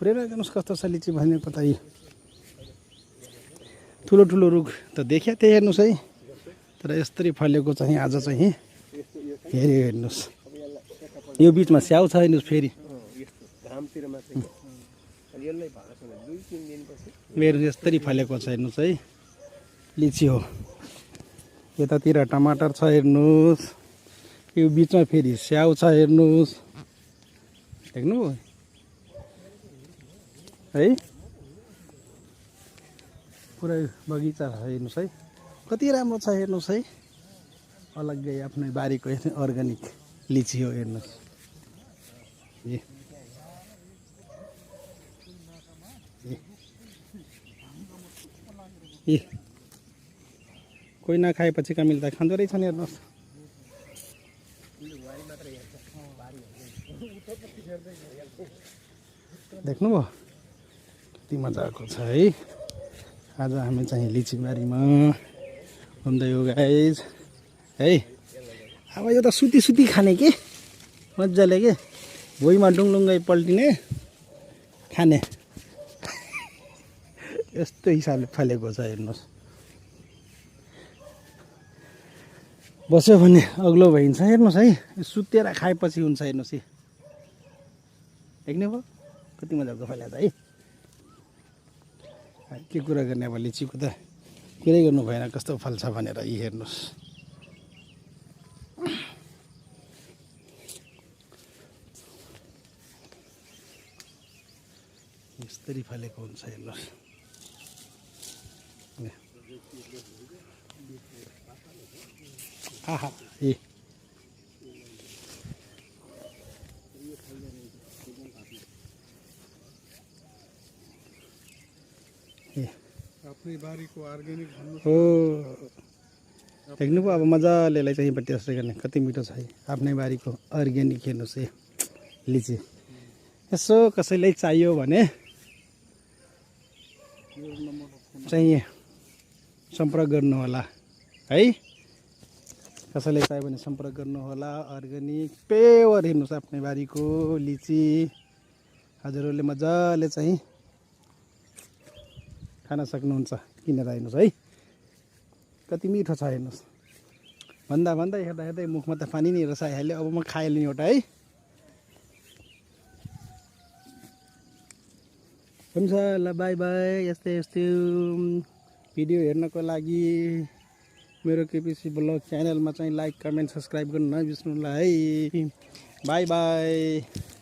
फुरेर हेर्नुहोस् कस्तो छ लिची भनेको त यी ठुलो ठुलो रुख त देखिया त्यही हेर्नुहोस् है तर यस्तरी फलेको चाहिँ आज चाहिँ हेरी हेर्नुहोस् यो बिचमा स्याउ छ हेर्नुहोस् फेरि मेरो यस्तरी फलेको छ हेर्नुहोस् है लिची हो यतातिर टमाटर छ हेर्नुहोस् यो बिचमा फेरि स्याउ छ हेर्नुहोस् देख्नु है पुरै बगैँचा हेर्नुहोस् है कति राम्रो छ हेर्नुहोस् है अलग्गै आफ्नै बारीको अर्ग्यानिक लिची हो हेर्नुहोस् ए कोही नखाएपछि का मिल्दा खाँदो रहेछ नि हेर्नुहोस् देख्नुभयो कति मजाको छ है आज हामी चाहिँ लिची बारीमा घुम्दै हो गाइज है अब यो त सुती सुती खाने के मजाले के भुइँमा डुङडुङ्गै पल्टिने खाने यस्तो हिसाबले फलेको छ हेर्नुहोस् बस्यो भने अग्लो भइन्छ हेर्नुहोस् है सुतेर खाएपछि हुन्छ हेर्नुहोस् है देख्ने भयो कति मजाको फल्यो त है के कुरा गर्ने अब लिचीको त कुरै गर्नु भएन कस्तो फल्छ भनेर यी हेर्नुहोस् यस्तरी फलेको हुन्छ हेर्नुहोस् आहा ए आफ्नै बारीको अर्ग्यानिक हो देख्नुभयो अब मजाले चाहिँ यहीँबाट त्यसै गर्ने कति मिठो छ है आफ्नै बारीको अर्ग्यानिक हेर्नुहोस् है लिची यसो कसैलाई चाहियो भने चाहिँ सम्पर्क गर्नुहोला है कसैले चाहियो भने सम्पर्क गर्नुहोला अर्ग्यानिक प्योर हेर्नुहोस् आफ्नै बारीको लिची हजुरहरूले मजाले चाहिँ खान सक्नुहुन्छ किनेर हेर्नुहोस् है कति मिठो छ हेर्नुहोस् भन्दा भन्दै हेर्दा हेर्दै मुखमा त पानी नै रसाइहाल्यो अब म खाइहाल्ने एउटा है हुन्छ ल बाई बाई यस्तै यस्तै भिडियो हेर्नको लागि मेरो केपिसी ब्लग च्यानलमा चाहिँ लाइक कमेन्ट सब्सक्राइब गर्नु नबिर्सनु होला है बाई बाई।